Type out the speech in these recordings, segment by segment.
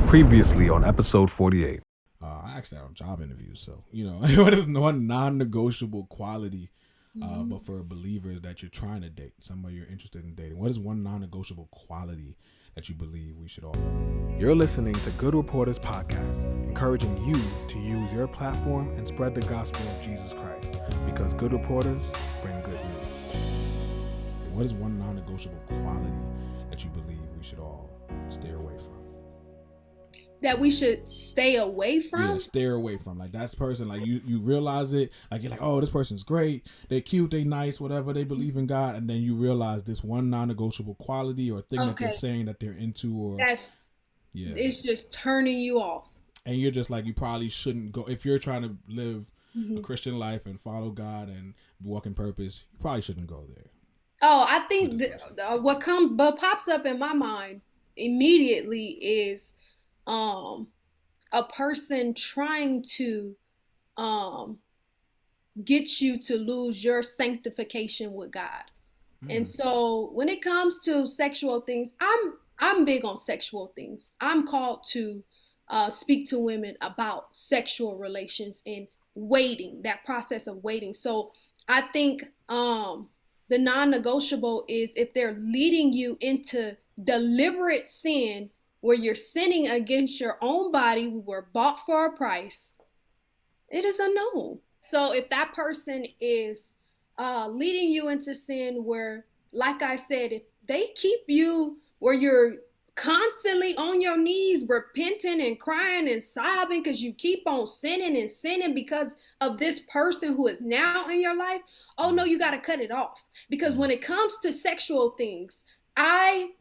Previously on episode 48. I asked that on job interviews. So, what is one non-negotiable quality, but for believers that you're trying to date, somebody you're interested in dating? What is one non-negotiable quality that you believe we should all? You're listening to Good Reporters Podcast, encouraging you to use your platform and spread the gospel of Jesus Christ, because good reporters bring good news. What is one non-negotiable quality that you believe we should all stay away from? That we should stay away from? Yeah, steer away from. Like, that person, like, you realize it, like, you're like, oh, this person's great, they're cute, they nice, whatever, they believe in God, and then you realize this one non-negotiable quality or thing that they're saying that they're into, or it's just turning you off. And you're just like, you probably shouldn't go, if you're trying to live a Christian life and follow God and walk in purpose, you probably shouldn't go there. Oh, I think what pops up in my mind immediately is a person trying to get you to lose your sanctification with God. And so when it comes to sexual things, I'm big on sexual things. I'm called to speak to women about sexual relations and waiting, that process of waiting. So I think the non-negotiable is if they're leading you into deliberate sin, where you're sinning against your own body, we were bought for a price, it is a no. So if that person is leading you into sin where, like I said, if they keep you where you're constantly on your knees repenting and crying and sobbing because you keep on sinning and sinning because of this person who is now in your life, oh no, you got to cut it off. Because when it comes to sexual things, I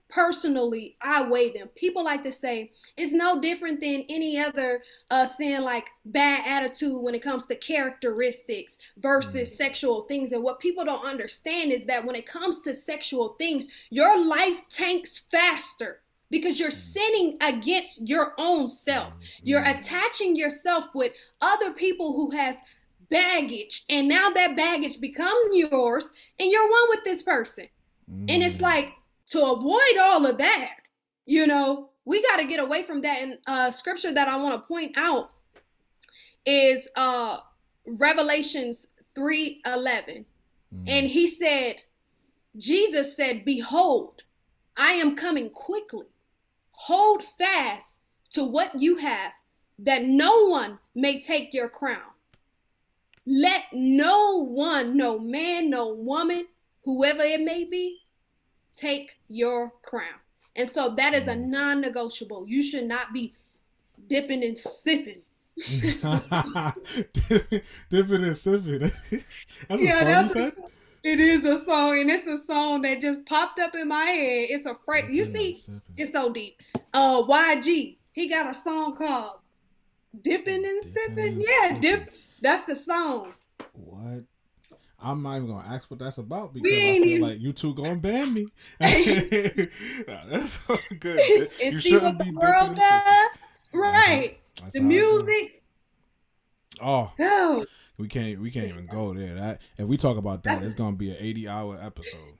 weigh them. People like to say it's no different than any other sin, like bad attitude when it comes to characteristics versus sexual things. And what people don't understand is that when it comes to sexual things, your life tanks faster because you're sinning against your own self. You're attaching yourself with other people who has baggage, and now that baggage becomes yours and you're one with this person. And it's like, to avoid all of that, we got to get away from that. And scripture that I want to point out is Revelations 3:11. And Jesus said, behold, I am coming quickly. Hold fast to what you have, that no one may take your crown. Let no one, no man, no woman, whoever it may be, take your crown. And so that is a non-negotiable. You should not be dipping and sipping. Dipping and sipping. That's a song you said? It is a song, and it's a song that just popped up in my head. It's a phrase. You see, it's so deep. YG, he got a song called Dipping and Sipping. Yeah, dip. That's the song. What? I'm not even gonna ask what that's about because I feel like you two gonna ban me. That's so good. And you see what the world does, right? The music. Oh, we can't even go there. That if we talk about that, it's gonna be an 80-hour episode.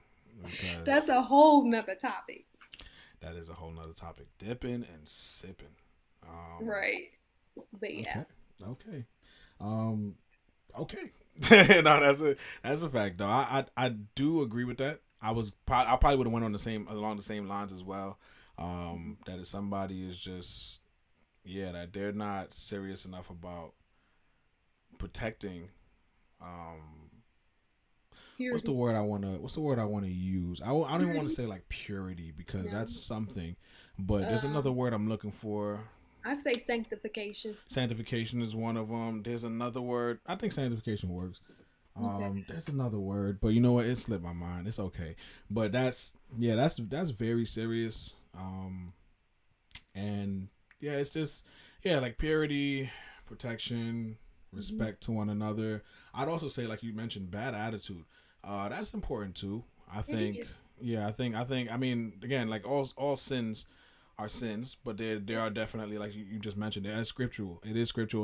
That's a whole nother topic. That is a whole nother topic. Dipping and sipping. Right. But yeah. Okay. Okay. No, that's a fact though. I do agree with that. I probably would have went along the same lines as well. That if somebody is just that they're not serious enough about protecting what's the word I want to use? I don't even want to say like purity because that's something, but there's another word I'm looking for. I say sanctification. Sanctification is one of them. There's another word. I think sanctification works. There's another word, but you know what? It slipped my mind. It's okay. But that's very serious. And it's just like purity, protection, respect to one another. I'd also say, like you mentioned, bad attitude. That's important too. I think. I mean, again, like all sins are sins, but there are definitely, like you just mentioned, it is scriptural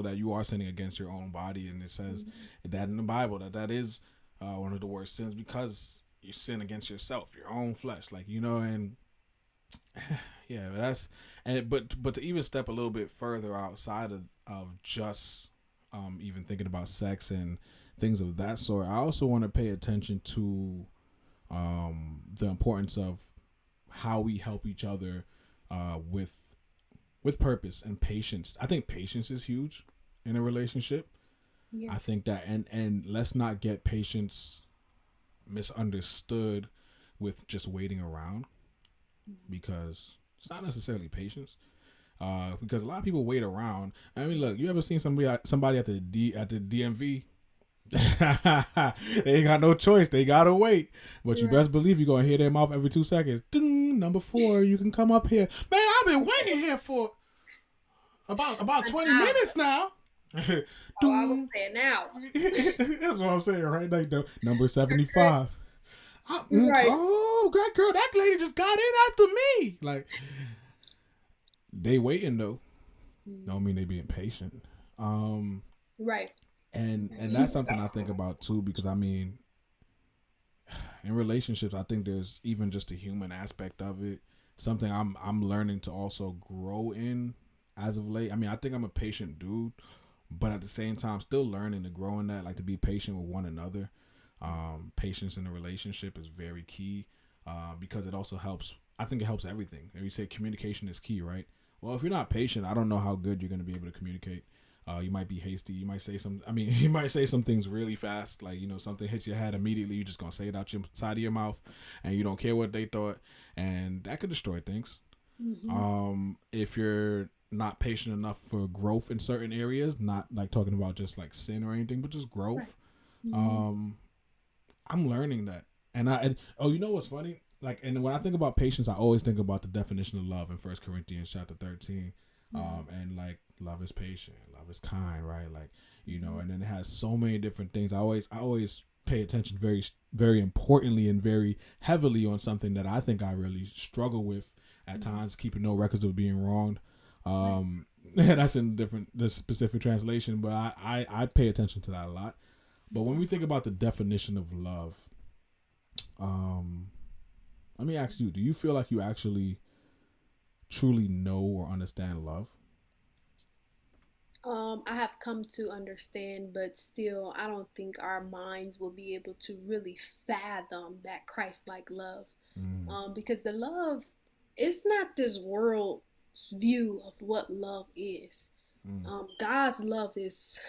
that you are sinning against your own body, and it says that in the Bible that is one of the worst sins because you sin against yourself, your own flesh, and Yeah, but to even step a little bit further outside of just even thinking about sex and things of that sort, I also want to pay attention to the importance of how we help each other with purpose and patience. I think patience is huge in a relationship. I Yes. think that, and let's not get patience misunderstood with just waiting around, because it's not necessarily patience. Because a lot of people wait around. I mean, look, you ever seen somebody at the DMV? They ain't got no choice. They gotta wait. But you Right. best believe you're gonna hear their mouth every 2 seconds. Ding, number 4, you can come up here. Man, I've been waiting here for about An 20 hour. minutes now. Oh, I would Ding. say an hour. That's what I'm saying, right? Like number 75. Right. Oh, that girl, that lady just got in after me. Like, they waiting though. Don't mean they being patient. Um, Right. and that's something I think about too, because I mean, in relationships, I think there's even just a human aspect of it. Something I'm learning to also grow in as of late. I mean, I think I'm a patient dude, but at the same time, still learning to grow in that, like to be patient with one another. Patience in a relationship is very key, because it also helps. I think it helps everything. And we say communication is key, right? Well, if you're not patient, I don't know how good you're going to be able to communicate. You might be hasty. You might say some. I mean, you might say some things really fast. Like, something hits your head immediately. You're just gonna say it out your side of your mouth, and you don't care what they thought, and that could destroy things. Mm-hmm. If you're not patient enough for growth in certain areas, not like talking about just like sin or anything, but just Right. growth. Mm-hmm. Um, I'm learning that, and you know what's funny? Like, and when I think about patience, I always think about the definition of love in First Corinthians chapter 13. And like, love is patient, love is kind, right? Like, and then it has so many different things. I always pay attention very, very importantly and very heavily on something that I think I really struggle with at times, keeping no records of being wronged. That's in the specific translation, but I pay attention to that a lot. But when we think about the definition of love, um, let me ask you: do you feel like you actually truly know or understand love? I have come to understand, but still, I don't think our minds will be able to really fathom that Christ-like love. Mm, Because the love, it's not this world's view of what love is. mm, God's love is,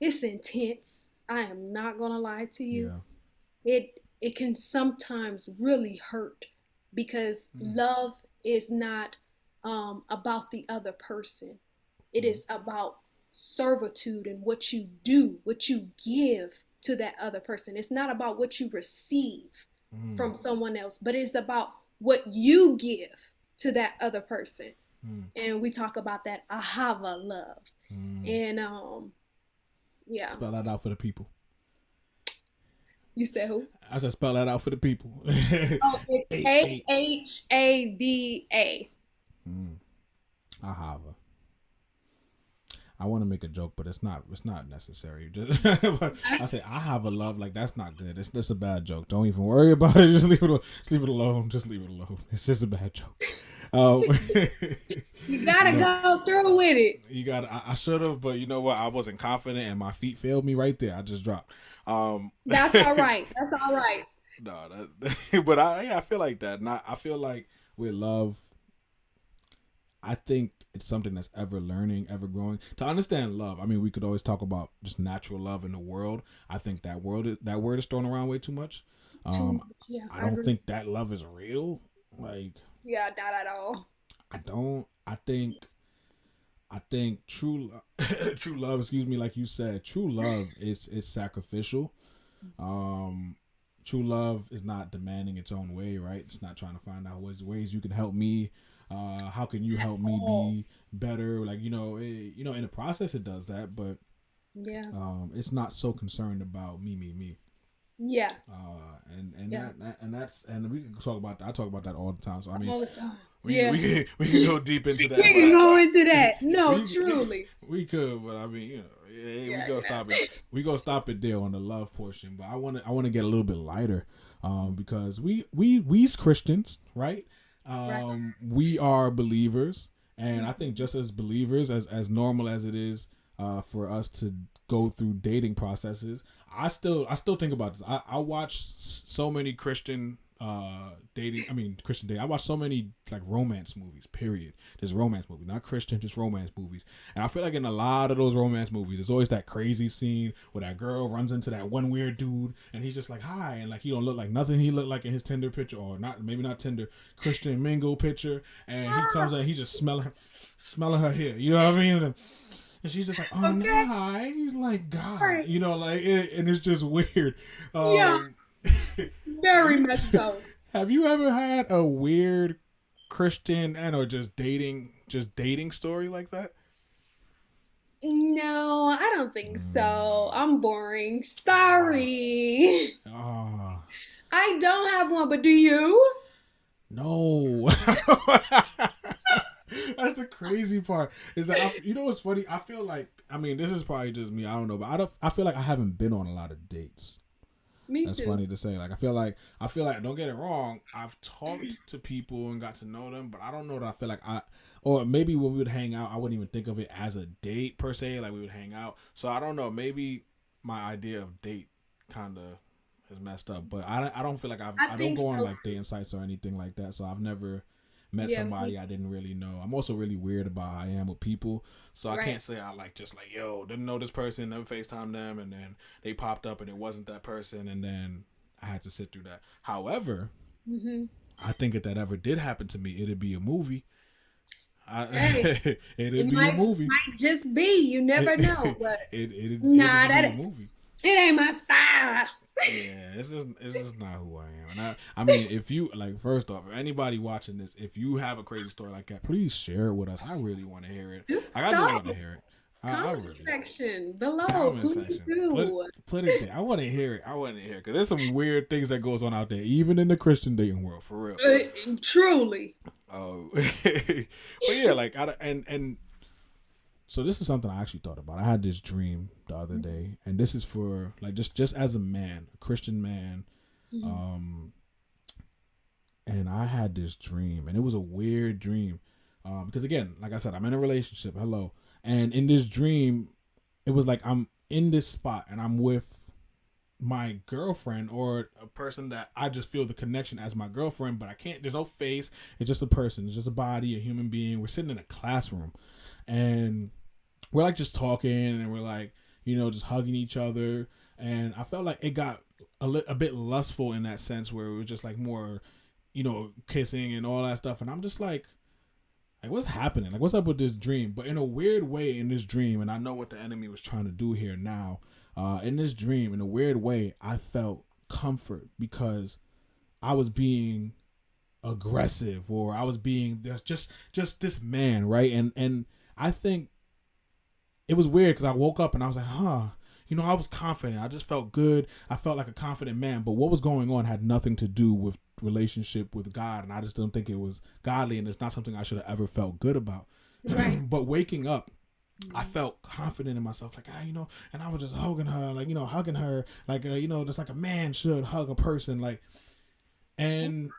it's intense. I am not gonna lie to you. yeah. It can sometimes really hurt because Mm, love is not about the other person. It mm, is about servitude and what you do, what you give to that other person. It's not about what you receive mm, from someone else, but it's about what you give to that other person. mm, And we talk about that ahava love. mm. And yeah, Spell that out for the people. you said who? I said spell that out for the people. Oh, it's Eight, eight. Ahava. Mm. Ahava. I want to make a joke, but it's not. It's not necessary. But I say I have a love, like that's not good. That's a bad joke. Don't even worry about it. Just leave it. Just leave it alone. Just leave it alone. It's just a bad joke. Um, You gotta no, go through with it. you got. I should have, but you know what? I wasn't confident, and my feet failed me right there. I just dropped. That's all right. That's all right. No, but I feel like that. Not. I feel like with love, I think it's something that's ever learning, ever growing. To understand love, I mean, we could always talk about just natural love in the world. I think that word is thrown around way too much. Too, Um, yeah, I I don't agree. think that love is real. Like, Yeah, not at all. I don't. I think true love. Excuse me, like you said, true love is sacrificial. Um, true love is not demanding its own way, right? It's not trying to find out ways you can help me. How can you help me Oh, be better? Like, in the process it does that, but yeah, it's not so concerned about me. yeah, And yeah, and we can talk about that. I talk about that all the time. So I mean, all the time. we can, Yeah, we can go deep into we that, can but go into that. No, we truly. we could, but I mean, yeah, we Yeah, gonna stop yeah. it. We gonna stop it there on the love portion. But I want to get a little bit lighter, because we Christians, right? Right. We are believers, and I think just as believers, as normal as it is for us to go through dating processes, I still think about this. I watch so many Christian Christian dating. I watch so many like romance movies. Period. There's romance movies, not Christian, just romance movies. And I feel like in a lot of those romance movies, there's always that crazy scene where that girl runs into that one weird dude, and he's just like hi, and like he don't look like nothing he looked like in his Tinder picture, or not, maybe not Tinder, Christian Mingle picture, and he comes in, he just smelling her hair. You know what I mean? And she's just like, oh no, Okay. hi. He's like, God, Right. like, and it's just weird. Yeah. Have Very you, much so. have you ever had a weird Christian or just dating story like that? No, I don't think so. I'm boring. Sorry. Ah, I don't have one, but do you? no. That's the crazy part. Is that you know what's funny? I feel like, I mean, this is probably just me. I don't know, but I feel like I haven't been on a lot of dates. Me That's too. funny to say. Like I feel like don't get it wrong. I've talked to people and got to know them, but I don't know that I feel like or maybe when we would hang out, I wouldn't even think of it as a date per se. Like we would hang out. So I don't know. Maybe my idea of date kind of is messed up. But I don't feel like I I don't think go on so like too. dating sites or anything like that. So I've never met Yeah. somebody I didn't really know. I'm also really weird about how I am with people, so I Right. can't say I like just like yo didn't know this person, never FaceTime them, and then they popped up and it wasn't that person, and then I had to sit through that. However, Hmm. I think if that ever did happen to me, it'd be a movie. Hey, It'd it be a might movie. might just be. You never know. But It'd nah, be a that movie. it ain't my style. Yeah, it's just not who I am. And I mean, if you like, first off, anybody watching this, if you have a crazy story like that, please share it with us. I really want to hear it. Do Like, I just so. want to hear it. I Comment really section below, comment please section. do. Put it there. I want to hear it. I want to hear it because there's some weird things that goes on out there, even in the Christian dating world, for real. Truly. Oh, but yeah, like and so this is something I actually thought about. I had this dream the other day, and this is for like just as a man, a Christian man, Mhm. um, and I had this dream, and it was a weird dream, because again, like I said, I'm in a relationship. Hello, and in this dream, it was like I'm in this spot, and I'm with my girlfriend or a person that I just feel the connection as my girlfriend, but I can't. There's no face. It's just a person. It's just a body, a human being. We're sitting in a classroom, and we're like just talking, and we're like, just hugging each other. And I felt like it got a bit lustful in that sense, where it was just like more, kissing and all that stuff. And I'm just like what's happening? Like what's up with this dream? But in a weird way, in this dream, and I know what the enemy was trying to do here now. In this dream, in a weird way, I felt comfort because I was being aggressive, or I was being just this man, right? And I think it was weird because I woke up and I was like, huh. I was confident. I just felt good. I felt like a confident man. But what was going on had nothing to do with relationship with God, and I just don't think it was godly, and it's not something I should have ever felt good about. Right. But waking up, I felt confident in myself, like and I was just hugging her, like hugging her, like just like a man should hug a person, like, and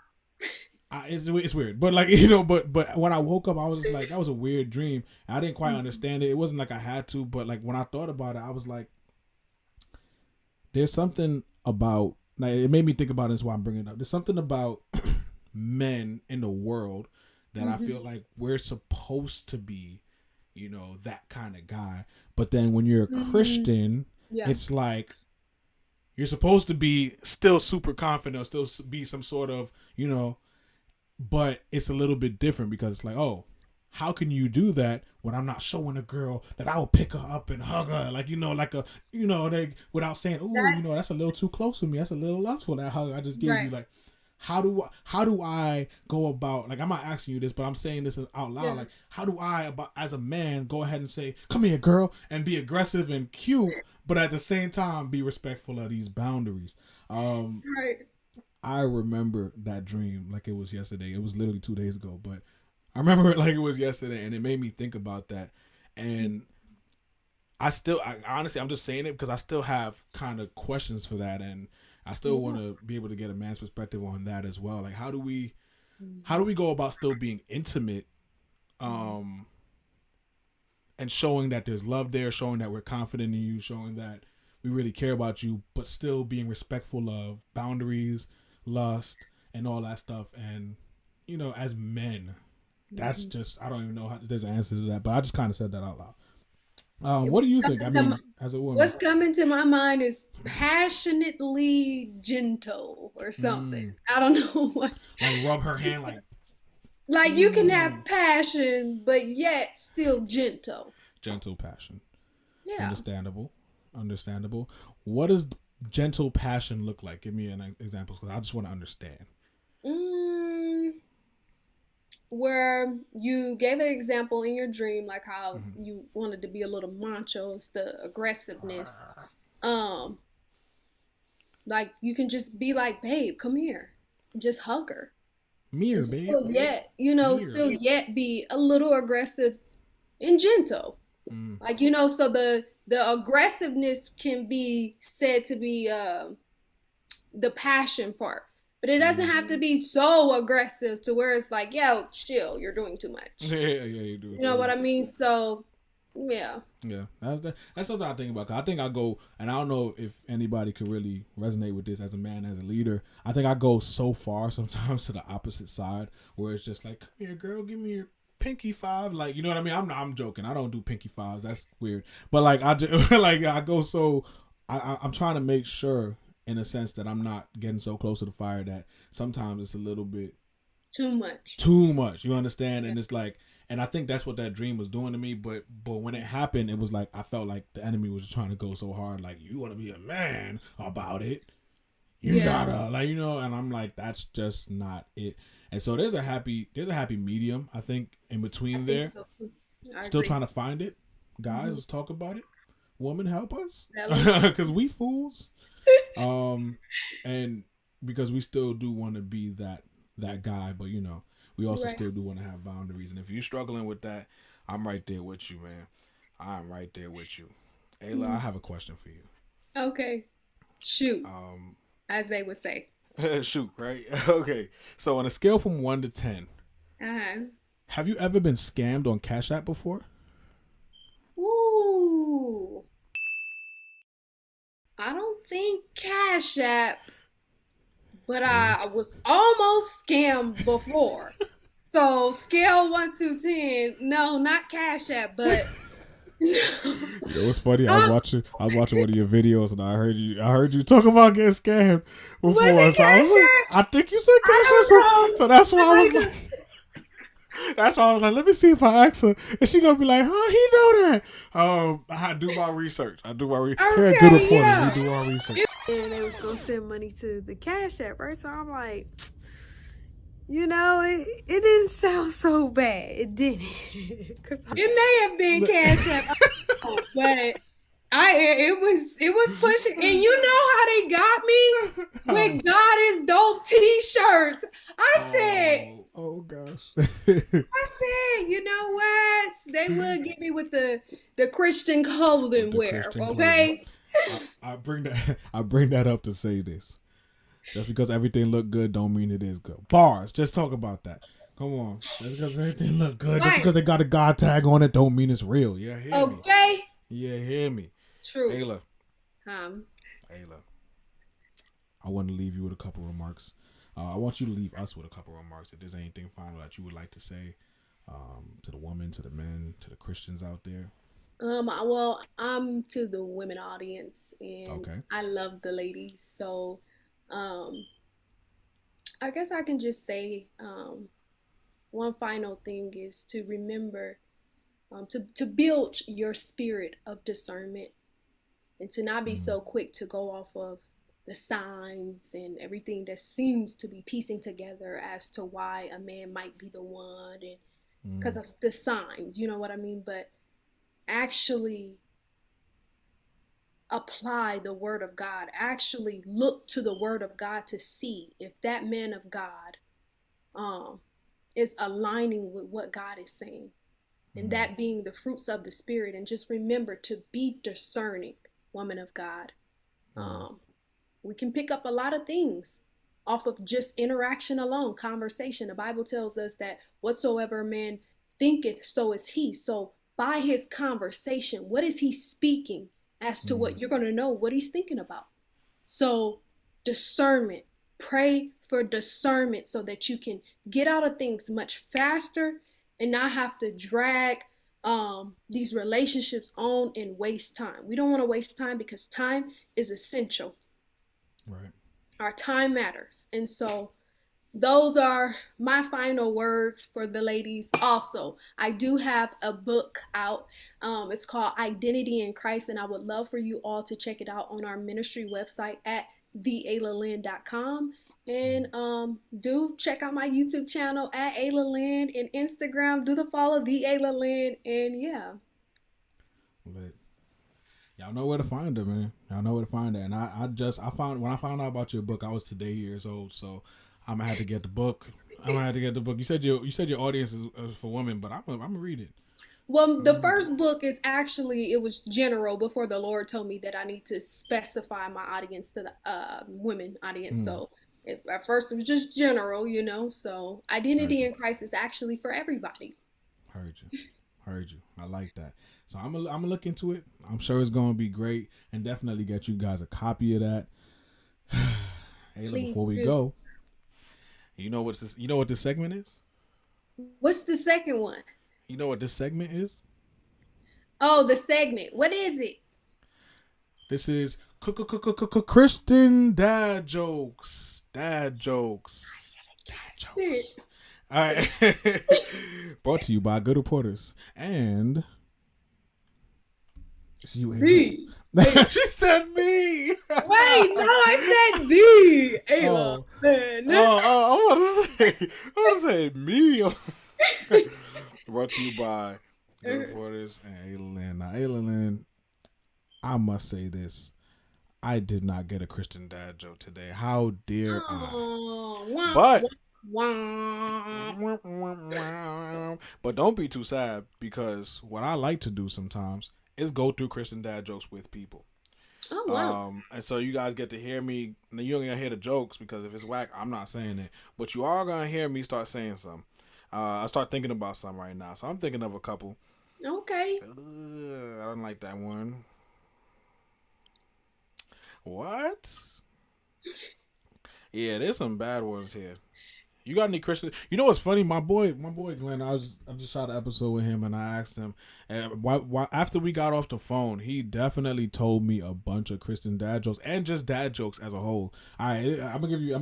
it's weird, but like but when I woke up, I was just like, that was a weird dream. I didn't quite understand it. It wasn't like I had to, but like when I thought about it, I was like, there's something about, like, it made me think about it. That's why I'm bringing it up. There's something about men in the world that I feel like we're supposed to be, that kind of guy. But then when you're a Christian, Yeah. it's like you're supposed to be still super confident, or still be some sort of, but it's a little bit different because it's like, oh, how can you do that when I'm not showing a girl that I will pick her up and hug her, like, like a, they, without saying, oh, that's a little too close for me. That's a little lustful, that hug I just gave you. Like, how do I go about, like, I'm not asking you this, but I'm saying this out loud. Yeah. Like, how do I, as a man, go ahead and say, come here, girl, and be aggressive and cute, but at the same time be respectful of these boundaries? Right. I remember that dream like it was yesterday. It was literally 2 days ago, but I remember it like it was yesterday, and it made me think about that. And honestly, I'm just saying it because I still have kind of questions for that, and I still want to be able to get a man's perspective on that as well. Like, how do we how do we go about still being intimate, and showing that there's love there, showing that we're confident in you, showing that we really care about you, but still being respectful of boundaries, lust, and all that stuff. And as men, that's just, I don't even know how there's an answer to that, but I just kind of said that out loud. What do you think? I mean, as a woman, what's coming to my mind is passionately gentle or something. I don't know what. Like rub her hand, like you can have passion, but yet still gentle. Gentle passion. Yeah. Understandable. What does gentle passion look like? Give me an example, because I just want to understand. Where you gave an example in your dream, like how you wanted to be a little macho, it's the aggressiveness. Like you can just be like, babe, come here, just hug her. Babe. Still yet be a little aggressive and gentle. Like so the aggressiveness can be said to be the passion part. But it doesn't have to be so aggressive to where it's like, yo, chill, you're doing too much. Yeah, you do. You know what I mean? So, yeah. Yeah, that's something I think about. 'Cause I think I go, and I don't know if anybody could really resonate with this as a man, as a leader. I think I go so far sometimes to the opposite side, where it's just like, come here, girl, give me your pinky five. Like, you know what I mean? I'm joking. I don't do pinky fives. That's weird. But like, I just, like, I go so, I'm trying to make sure, in a sense, that I'm not getting so close to the fire that sometimes it's a little bit too much. You understand? And it's like, and I think that's what that dream was doing to me. But when it happened, it was like I felt like the enemy was trying to go so hard. Like, you want to be a man about it, you gotta, like, And I'm like, that's just not it. And so there's a happy medium, I think, in between there. So still trying to find it. Guys, let's talk about it. Woman, help us, because we fools. And because we still do want to be that guy, but we also still do want to have boundaries. And if you're struggling with that, I'm right there with you, man. I'm right there with you. Ayla, I have a question for you. Okay. Shoot. As they would say. Shoot, right? Okay. So on a scale from 1 to 10, have you ever been scammed on Cash App before? Ooh. I don't think Cash App, but I was almost scammed before. So scale 1 to 10. No, not Cash App, but it was funny. I was watching one of your videos, and I heard you talk about getting scammed before. Was it Cash App? I think you said Cash App. So that's why I was like. That's why I was like, let me see if I ask her, and she gonna be like, "Huh, he know that." I do my research. Okay, good reporters. We do our research. And they was gonna send money to the Cash App, right? So I'm like, it didn't sound so bad. It didn't. It may have been Cash App, but it was pushing. And you know how they got me with God is dope T-shirts. I said. Oh gosh. I said, you know what? They would get me with the Christian clothing wear, okay? I bring that up to say this. Just because everything look good don't mean it is good. Bars. Just talk about that. Come on. Just because everything look good, just because they got a God tag on it, don't mean it's real. Yeah, hear me. Okay. Yeah, hear me. True. Ayla. Ayla. I want to leave you with a couple remarks. I want you to leave us with a couple remarks. If there's anything final that you would like to say to the women, to the men, to the Christians out there. Well, I'm to the women audience, and I love the ladies. So, I guess I can just say one final thing is to remember to build your spirit of discernment, and to not be so quick to go off of the signs and everything that seems to be piecing together as to why a man might be the one, and because of the signs, you know what I mean? But actually apply the word of God. Actually look to the word of God to see if that man of God is aligning with what God is saying, and that being the fruits of the spirit. And just remember to be discerning, woman of God. We can pick up a lot of things off of just interaction alone, conversation. The Bible tells us that whatsoever man thinketh, so is he. So by his conversation, what is he speaking as to what you're going to know what he's thinking about? So discernment, pray for discernment so that you can get out of things much faster and not have to drag these relationships on and waste time. We don't want to waste time because time is essential. Right. Our time matters. And so those are my final words for the ladies. Also, I do have a book out. It's called Identity in Christ, and I would love for you all to check it out on our ministry website at theaylalynn.com. And do check out my YouTube channel at Ayla Lynn, and Instagram. Do the follow the Ayla Lynn, and yeah. Lit. Y'all know where to find her, man. Y'all know where to find her. And I found when I found out about your book, I was today years old, so I'm gonna have to get the book. You said your audience is for women, but I'm gonna read it. Well, the first book is actually, it was general before the Lord told me that I need to specify my audience to the women audience. So at first it was just general, so Identity in Christ is actually for everybody. Heard you. I like that. So I'm gonna look into it. I'm sure it's gonna be great, and definitely get you guys a copy of that. Ayla, before we go, you know what this segment is? What's the second one? You know what this segment is? Oh, the segment. What is it? This is Christian dad jokes. Dad jokes. It. All right. Brought to you by Good Reporters. And it's you, Ayla. She said me. Wait, no, I said the Ayla. I want to say me. Brought to you by Good Reporters and Ayla Lynn. Now, Ayla Lynn, I must say this. I did not get a Christian dad joke today. How dare I? But don't be too sad, because what I like to do sometimes is go through Christian dad jokes with people. Oh, wow. And so you guys get to hear me. Now, you're going to hear the jokes, because if it's whack, I'm not saying it. But you are going to hear me start saying some. I start thinking about some right now. So I'm thinking of a couple. Okay. I don't like that one. What? Yeah, there's some bad ones here. You got any Christian? You know what's funny? My boy Glenn. I just shot an episode with him, and I asked him, and why after we got off the phone, he definitely told me a bunch of Christian dad jokes and just dad jokes as a whole. All right, I'm gonna give you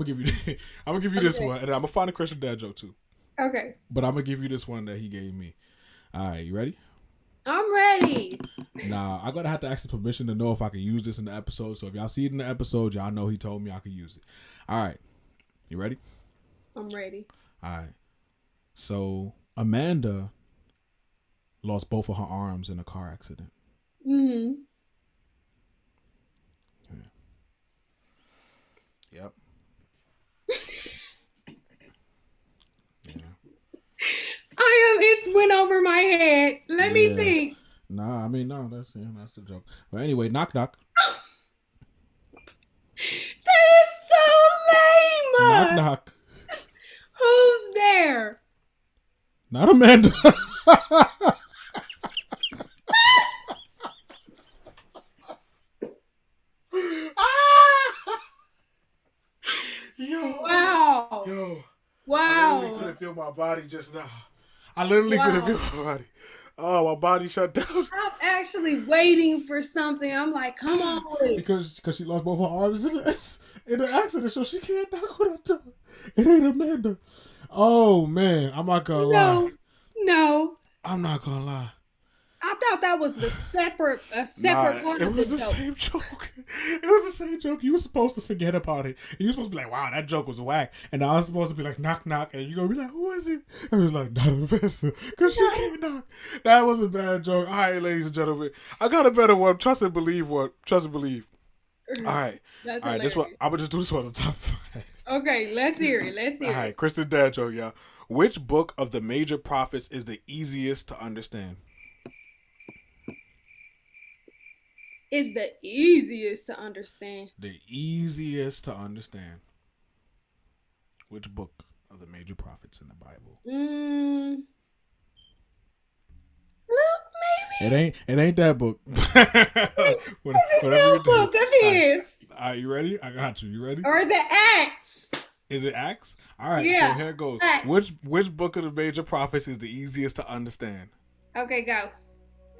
this one, and I'm gonna find a Christian dad joke too. Okay. But I'm gonna give you this one that he gave me. All right, you ready? I'm ready. Nah, I'm gonna have to ask his permission to know if I can use this in the episode. So if y'all see it in the episode, y'all know he told me I could use it. All right, you ready? I'm ready. All right. So Amanda lost both of her arms in a car accident. Mm-hmm. Yeah. Yep. Yeah. It went over my head. Let me think. Nah, I mean, no, that's the joke. But anyway, knock knock. That is so lame. Knock knock. Who's there? Not Amanda. Wow. I literally couldn't feel my body just now. I literally couldn't feel my body. Oh, my body shut down. I'm actually waiting for something. I'm like, come on with it. Because she lost both her arms in the accident, so she can't knock on that door. It ain't Amanda. Oh, man. I'm not going to lie. No. I'm not going to lie. I thought that was the separate part of the joke. It was the same joke. It was the same joke. You were supposed to forget about it. You were supposed to be like, wow, that joke was whack. And I was supposed to be like, knock, knock. And you're going to be like, who is it? And I was like, not Amanda. Because she can't knock. That was a bad joke. All right, ladies and gentlemen. I got a better one. Trust and believe one. Trust and believe. All right. That's all right, this one. I'm going to just do this one on the top 5. Okay, let's hear it. All right, Christian dad joke, y'all. Which book of the major prophets is the easiest to understand? Is the easiest to understand. The easiest to understand. Which book of the major prophets in the Bible? Luke, It ain't that book. What's this new book of his? All right, you ready? I got you. You ready? Or is it Acts? Is it Acts? All right, Yeah, so here it goes. Acts. Which book of the major prophets is the easiest to understand? Okay, go.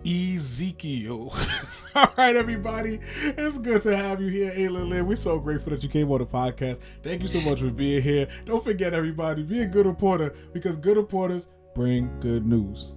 Ezekiel. All right, everybody. It's good to have you here, Ayla, Lynn. We're so grateful that you came on the podcast. Thank you so much for being here. Don't forget, everybody, be a good reporter because good reporters bring good news.